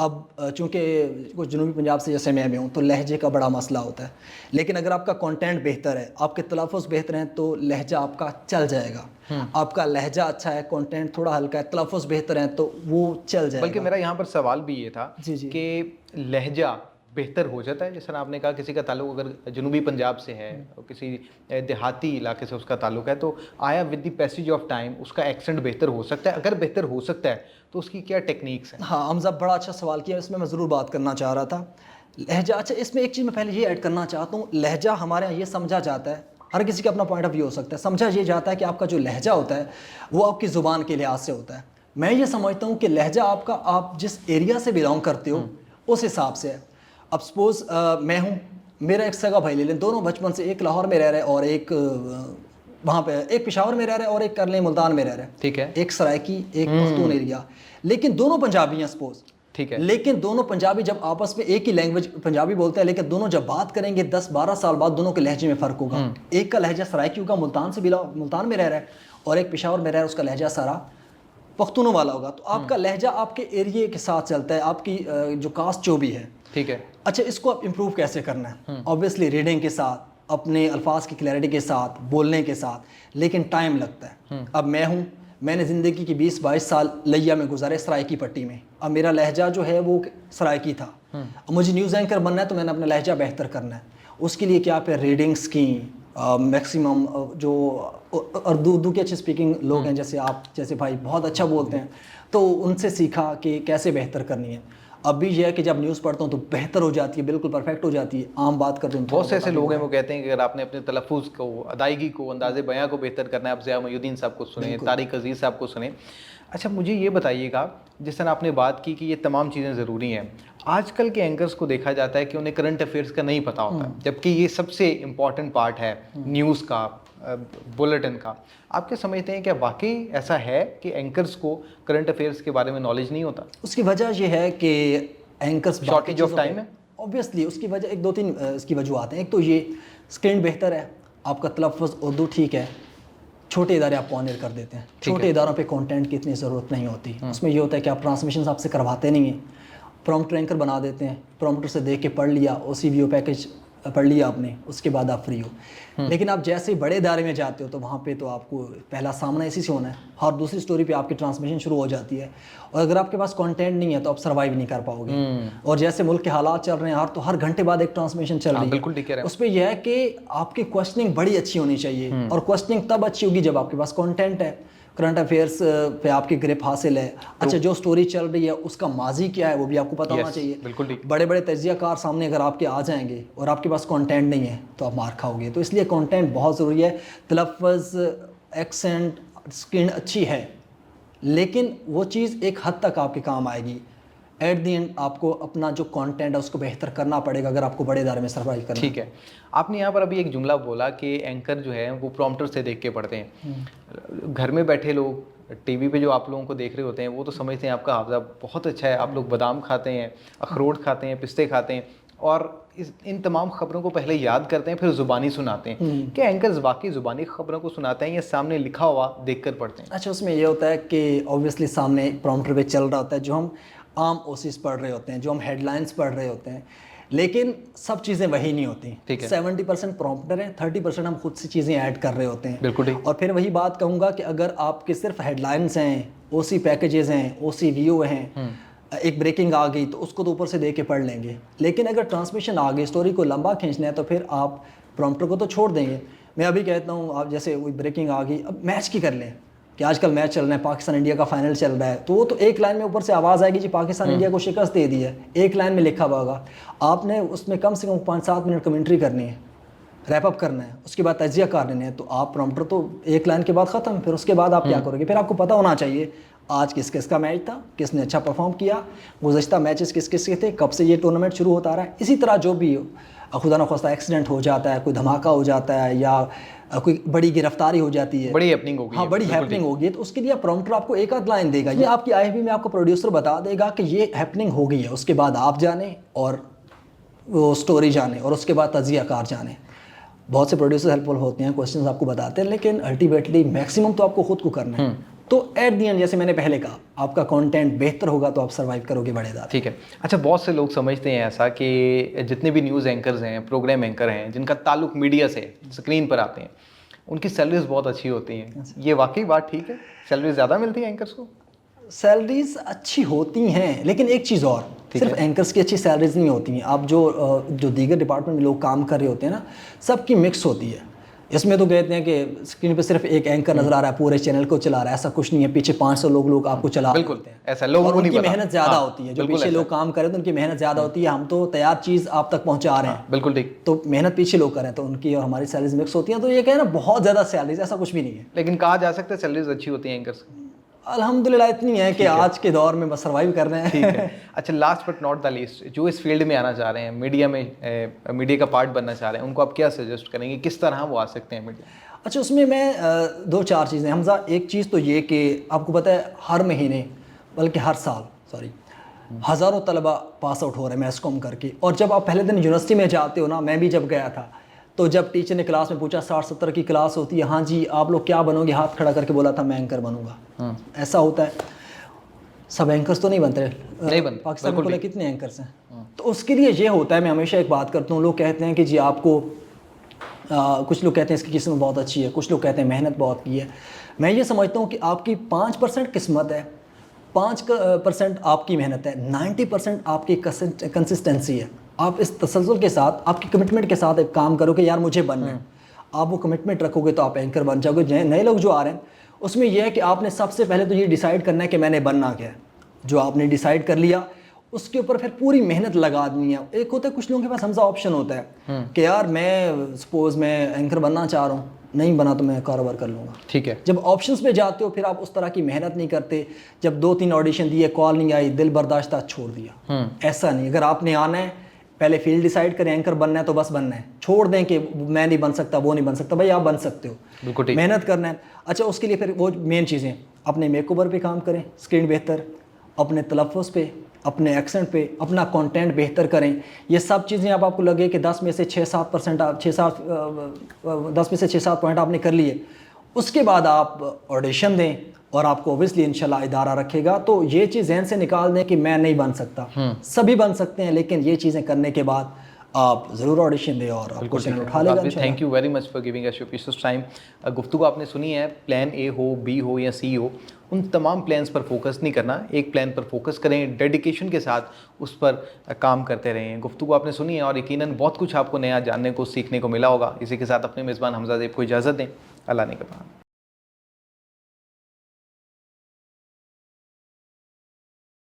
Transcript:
اب چونکہ کچھ جنوبی پنجاب سے جیسے میں ہوں تو لہجے کا بڑا مسئلہ ہوتا ہے، لیکن اگر آپ کا کنٹینٹ بہتر ہے، آپ کے تلفظ بہتر ہیں تو لہجہ آپ کا چل جائے گا. آپ کا لہجہ اچھا ہے، کنٹینٹ تھوڑا ہلکا ہے، تلفظ بہتر ہیں تو وہ چل جائے گا. بلکہ میرا یہاں پر سوال بھی یہ تھا جی جی کہ لہجہ بہتر ہو جاتا ہے، جس طرح آپ نے کہا کسی کا تعلق اگر جنوبی پنجاب سے ہے اور کسی دیہاتی علاقے سے اس کا تعلق ہے، تو آیا with the passage of time اس کا ایکسنٹ بہتر ہو سکتا ہے؟ اگر بہتر ہو سکتا ہے تو اس کی کیا ٹیکنیکس ہیں؟ ہاں حمزہ بڑا اچھا سوال کیا، اس میں ضرور بات کرنا چاہ رہا تھا. لہجہ، اچھا اس میں ایک چیز میں پہلے یہ ایڈ کرنا چاہتا ہوں، لہجہ ہمارے یہاں یہ سمجھا جاتا ہے، ہر کسی کا اپنا پوائنٹ آف ویو ہو سکتا ہے، سمجھا یہ جاتا ہے کہ آپ کا جو لہجہ ہوتا ہے وہ آپ کی زبان کے لحاظ سے ہوتا ہے. میں یہ سمجھتا ہوں کہ لہجہ آپ کا، آپ جس ایریا سے بلانگ کرتے ہو اس حساب سے ہے. اب سپوز میں ہوں، میرا ایک سگا بھائی لے لیں، دونوں بچپن سے، ایک لاہور میں رہ رہے ہیں اور ایک وہاں پہ، ایک پشاور میں رہ رہے ہیں اور ایک کرلے ملتان میں رہ رہے ہیں. ٹھیک ہے. ایک سرائکی، ایک پختون ایریا، لیکن دونوں پنجابی ہیں سپوز. ٹھیک ہے. لیکن دونوں پنجابی جب آپس میں ایک ہی لینگویج پنجابی بولتے ہیں، لیکن دونوں جب بات کریں گے 10-12 سال بعد دونوں کے لہجے میں فرق ہوگا. ایک کا لہجہ سرائکی ہوگا، ملتان سے ملتان میں رہ رہا ہے، اور ایک پشاور میں رہ رہا ہے، اس کا لہجہ سارا پختونوں والا ہوگا. تو آپ کا لہجہ آپ کے ایریے کے ساتھ چلتا ہے، آپ کی جو کاسٹ جو بھی ہے. ٹھیک ہے. اچھا اس کو آپ امپروو کیسے کرنا ہے؟ اوبویسلی ریڈنگ کے ساتھ، اپنے الفاظ کی کلیئرٹی کے ساتھ، بولنے کے ساتھ، لیکن ٹائم لگتا ہے. اب میں ہوں، میں نے زندگی کی 20-22 سال لیا میں گزارے سرائکی پٹی میں. اب میرا لہجہ جو ہے وہ سرائکی تھا. اب مجھے نیوز اینکر بننا ہے تو میں نے اپنا لہجہ بہتر کرنا ہے. اس کے لیے کیا پہ ریڈنگس کی، میکسیمم جو اردو کے اچھے اسپیکنگ لوگ ہیں جیسے آپ جیسے بھائی بہت اچھا بولتے ہیں، تو ان سے سیکھا کہ کیسے بہتر کرنی ہے. اب بھی یہ ہے کہ جب نیوز پڑھتا ہوں تو بہتر ہو جاتی ہے، بالکل پرفیکٹ ہو جاتی ہے. عام بات کرتے ہیں، بہت سے ایسے لوگ ہیں وہ کہتے ہیں کہ اگر آپ نے اپنے تلفظ کو، ادائیگی کو، انداز بیاں کو بہتر کرنا ہے، آپ ضیاء محی الدین صاحب کو سنیں، طارق عزیز صاحب کو سنیں. اچھا مجھے یہ بتائیے گا، جس طرح آپ نے بات کی کہ یہ تمام چیزیں ضروری ہیں، آج کل کے اینکرز کو دیکھا جاتا ہے کہ انہیں کرنٹ افیئرس کا نہیں پتہ ہوتا، جبکہ یہ سب سے امپورٹنٹ پارٹ ہے نیوز کا، بلیٹن کا. آپ کیا سمجھتے ہیں کہ واقعی ایسا ہے کہ اینکرز کو کرنٹ افیئرس کے بارے میں نالج نہیں ہوتا؟ اس کی وجہ یہ ہے کہ اینکرز شارٹیج آف ٹائم ہے. اوبویسلی اس کی وجہ ایک دو تین اس کی وجوہات ہیں. ایک تو یہ اسکرین بہتر ہے، آپ کا تلفظ اردو ٹھیک ہے، چھوٹے ادارے آپ کو آنر کر دیتے ہیں. چھوٹے اداروں پہ کانٹینٹ کی اتنی ضرورت نہیں ہوتی. اس میں یہ ہوتا ہے کہ آپ ٹرانسمیشن آپ سے کرواتے نہیں ہیں، پرومپٹر اینکر بنا دیتے ہیں، پرومپٹر سے دیکھ کے پڑھ لیا، او سی وی او پیکج پڑھ لیا آپ نے، اس کے بعد آپ فری ہو. لیکن آپ جیسے بڑے ادارے میں جاتے ہو تو وہاں پہ تو آپ کو پہلا سامنا اسی سے ہونا ہے، اور دوسری سٹوری پہ آپ کی ٹرانسمیشن شروع ہو جاتی ہے. اور اگر آپ کے پاس کانٹینٹ نہیں ہے تو آپ سروائیو نہیں کر پاؤ گے. اور جیسے ملک کے حالات چل رہے ہیں، تو ہر گھنٹے بعد ایک ٹرانسمیشن چل رہی ہے. بالکل ٹھیک ہے. اس پہ یہ ہے کہ آپ کی کوشچننگ بڑی اچھی ہونی چاہیے، اور کوشچننگ تب اچھی ہوگی جب آپ کے پاس کانٹینٹ ہے، کرنٹ افیئرس پہ آپ کی گرپ حاصل ہے. اچھا جو سٹوری چل رہی ہے اس کا ماضی کیا ہے وہ بھی آپ کو پتہ ہونا چاہیے. بڑے بڑے تجزیہ کار سامنے اگر آپ کے آ جائیں گے اور آپ کے پاس کانٹینٹ نہیں ہے تو آپ مار کھاؤ گے. تو اس لیے کانٹینٹ بہت ضروری ہے. تلفظ، ایکسنٹ، اسکرین اچھی ہے، لیکن وہ چیز ایک حد تک آپ کے کام آئے گی. ایٹ دی اینڈ آپ کو اپنا جو کانٹینٹ ہے اس کو بہتر کرنا پڑے گا اگر آپ کو بڑے ادارے میں سروائیو کرنا ہے. ٹھیک ہے. آپ نے یہاں پر ابھی ایک جملہ بولا کہ اینکر جو ہے وہ پرومپٹر سے دیکھ کے پڑھتے ہیں. گھر میں بیٹھے لوگ ٹی وی پہ جو آپ لوگوں کو دیکھ رہے ہوتے ہیں وہ تو سمجھتے ہیں آپ کا حافظہ بہت اچھا ہے، آپ لوگ بادام کھاتے ہیں، اخروٹ کھاتے ہیں، پستے کھاتے ہیں، اور ان تمام خبروں کو پہلے یاد کرتے ہیں پھر زبانی سناتے ہیں. کیا اینکرز واقعی زبانی خبروں کو سناتے ہیں یا سامنے لکھا ہوا دیکھ کر پڑھتے ہیں؟ اچھا اس میں یہ ہوتا ہے کہ اوبویسلی سامنے پرومپٹر پہ چل رہا ہوتا ہے، جو ہم عام اوسیز پڑھ رہے ہوتے ہیں، جو ہم ہیڈ لائنس پڑھ رہے ہوتے ہیں، لیکن سب چیزیں وہی نہیں ہوتی. 70% پرومپٹر ہے، 30% ہم خود سے چیزیں ایڈ کر رہے ہوتے ہیں. بالکل. اور پھر وہی بات کہوں گا کہ اگر آپ کے صرف ہیڈ لائنس ہیں، او سی پیکیجز ہیں، او سی ویو ہیں، ایک بریکنگ آ گئی تو اس کو تو اوپر سے دے کے پڑھ لیں گے. لیکن اگر ٹرانسمیشن آ گئی، اسٹوری کو لمبا کھینچنا ہے تو پھر آپ پرومپٹر کو تو چھوڑ دیں گے. میں ابھی کہتا ہوں آپ جیسے وہی بریکنگ آ گئی، اب میچ کی کر لیں کہ آج کل میچ چل رہا ہے، پاکستان انڈیا کا فائنل چل رہا ہے، تو وہ تو ایک لائن میں اوپر سے آواز آئے گی جی پاکستان انڈیا کو شکست دے دی ہے، ایک لائن میں لکھا ہوا ہوگا. آپ نے اس میں کم سے کم 5-7 منٹ کمنٹری کرنی ہے، ریپ اپ کرنا ہے، اس کے بعد تجزیہ کار لینے ہیں. تو آپ پرومپٹر تو ایک لائن کے بعد ختم، پھر اس کے بعد آپ کیا کرو گے؟ پھر آپ کو پتہ ہونا چاہیے آج کس کس کا میچ تھا، کس نے اچھا پرفارم کیا، گزشتہ میچز کس کس کے تھے، کب سے یہ ٹورنامنٹ شروع ہوتا رہا ہے. اسی طرح جو بھی خدا نخواستہ ایکسیڈنٹ ہو جاتا ہے، کوئی دھماکہ ہو جاتا ہے، یا کوئی بڑی گرفتاری ہو جاتی ہے، بڑی ہیپننگ ہوگی. ہاں بڑی ہیپننگ ہوگی، تو اس کے لیے پرومپٹر آپ کو ایک آدھ لائن دے گا، یہ آپ کی آئی بی میں آپ کو پروڈیوسر بتا دے گا کہ یہ ہیپننگ ہو گئی ہے. اس کے بعد آپ جانیں اور وہ اسٹوری جانیں، اور اس کے بعد تجزیہ کار جانیں. بہت سے پروڈیوسر ہیلپ فل ہوتے ہیں، کوشچنز آپ کو بتاتے ہیں، لیکن الٹیمیٹلی میکسیمم تو آپ کو خود کو کرنا ہے. تو ایٹ دی اینڈ جیسے میں نے پہلے کہا, آپ کا کانٹینٹ بہتر ہوگا تو آپ سروائیو کرو گے بڑے ادارے. ٹھیک ہے. اچھا, بہت سے لوگ سمجھتے ہیں ایسا کہ جتنے بھی نیوز اینکرز ہیں, پروگرام اینکر ہیں, جن کا تعلق میڈیا سے اسکرین پر آتے ہیں, ان کی سیلریز بہت اچھی ہوتی ہیں. یہ واقعی بات ٹھیک ہے؟ سیلری زیادہ ملتی ہے اینکرز کو؟ سیلریز اچھی ہوتی ہیں, لیکن ایک چیز اور, صرف اینکرز کی اچھی سیلریز نہیں ہوتی ہیں. آپ جو دیگر ڈپارٹمنٹ میں لوگ کام کر رہے ہوتے ہیں نا, سب کی مکس ہوتی ہے. اس میں تو کہتے ہیں کہ اسکرین پہ صرف ایک اینکر نظر آ رہا ہے, پورے چینل کو چلا رہا ہے. ایسا کچھ نہیں ہے, پیچھے 500 لوگ آپ کو چلا رہے ہوتے ہیں. ایسا لوگوں اور کو ان نہیں کی پتا. محنت زیادہ ہوتی ہے. جو پیچھے لوگ کام کر رہے ہیں تو ان کی محنت زیادہ ہوتی ہے. ہم تو تیار چیز آپ تک پہنچا رہے ہیں. بالکل ٹھیک. تو محنت پیچھے لوگ کریں تو ان کی اور ہماری سیلریز مکس ہوتی ہیں. تو یہ کہ نا بہت زیادہ سیلریز, ایسا کچھ بھی نہیں ہے. لیکن کہا جا سکتا ہے سیلریز اچھی ہوتی ہیں اینکرز کی. الحمدللہ اتنی ہے کہ آج کے دور میں بس سروائیو کر رہے ہیں. ٹھیک ہے. اچھا, last but not the least, جو اس فیلڈ میں آنا چاہ رہے ہیں, میڈیا میں میڈیا کا پارٹ بننا چاہ رہے ہیں, ان کو آپ کیا سجیسٹ کریں گے, کس طرح وہ آ سکتے ہیں میڈیا؟ اچھا, اس میں 2-4 چیزیں حمزہ. ایک چیز تو یہ کہ آپ کو پتہ ہے ہر مہینے بلکہ ہر سال ہزاروں طلبہ پاس آؤٹ ہو رہے ہیں میس کام کر کے. اور جب آپ پہلے دن یونیورسٹی میں جاتے ہو نا, میں بھی جب گیا تھا تو جب ٹیچر نے کلاس میں پوچھا 60-70 کی کلاس ہوتی ہے, ہاں جی آپ لوگ کیا بنو گے, ہاتھ کھڑا کر کے بولا تھا میں اینکر بنوں گا. ایسا ہوتا ہے. سب اینکرز تو نہیں بنتے, پاکستان میں کتنے اینکرز ہیں. تو اس کے لیے یہ ہوتا ہے, میں ہمیشہ ایک بات کرتا ہوں, لوگ کہتے ہیں کہ جی آپ کو کچھ لوگ کہتے ہیں اس کی قسمت بہت اچھی ہے, کچھ لوگ کہتے ہیں محنت بہت کی ہے. میں یہ سمجھتا ہوں کہ آپ کی 5% قسمت ہے, 5% آپ کی محنت ہے, 90% آپ کی کنسسٹنسی ہے. آپ اس تسلسل کے ساتھ, آپ کی کمٹمنٹ کے ساتھ ایک کام کرو کہ یار مجھے بننا ہے. آپ وہ کمٹمنٹ رکھو گے تو آپ اینکر بن جاؤ گے. نئے لوگ جو آ رہے ہیں اس میں یہ ہے کہ آپ نے سب سے پہلے تو یہ ڈیسائیڈ کرنا ہے کہ میں نے بننا کیا ہے. جو آپ نے ڈیسائیڈ کر لیا اس کے اوپر پھر پوری محنت لگا دینی ہے. ایک ہوتا ہے کچھ لوگوں کے پاس حمزہ آپشن ہوتا ہے کہ یار میں سپوز میں اینکر بننا چاہ رہا ہوں, نہیں بنا تو میں کاروبار کر لوں گا. ٹھیک ہے. جب آپشنس پہ جاتے ہو پھر آپ اس طرح کی محنت نہیں کرتے. جب 2-3 آڈیشن دیے, کال نہیں آئی, دل برداشتہ, چھوڑ دیا. ایسا نہیں. اگر آپ نے آنا ہے پہلے فیلڈ ڈیسائیڈ کریں, اینکر بننا ہے تو بس بننا ہے. چھوڑ دیں کہ میں نہیں بن سکتا, وہ نہیں بن سکتا. بھائی آپ بن سکتے ہو, محنت کرنا ہے. اچھا, اس کے لیے پھر وہ مین چیزیں, اپنے میک اوور پہ کام کریں, اسکرین بہتر, اپنے تلفظ پہ, اپنے ایکسنٹ پہ, اپنا کانٹینٹ بہتر کریں. یہ سب چیزیں آپ کو لگے کہ 10 میں سے 6-7% 10 میں سے 6-7 پوائنٹ آپ نے کر لیے, اس کے بعد آپ آڈیشن دیں اور آپ کو اوبیسلی انشاءاللہ ادارہ رکھے گا. تو یہ چیز ذہن سے نکال دیں کہ میں نہیں بن سکتا. سبھی بن سکتے ہیں, لیکن یہ چیزیں کرنے کے بعد آپ ضرور آڈیشن دیں اور آپ کو چینل اٹھا لے گا. Thank you very much for giving us your precious time. گفتگو آپ نے سنی ہے, پلان اے ہو, بی ہو یا سی ہو, ان تمام پلانس پر فوکس نہیں کرنا, ایک پلان پر فوکس کریں, ڈیڈیکیشن کے ساتھ اس پر کام کرتے رہیں. گفتگو آپ نے سنی ہے اور یقیناً بہت کچھ آپ کو نیا جاننے کو, سیکھنے کو ملا ہوگا. اسی کے ساتھ اپنے میزبان حمزہ زیب کو اجازت دیں. اللہ نے کہا.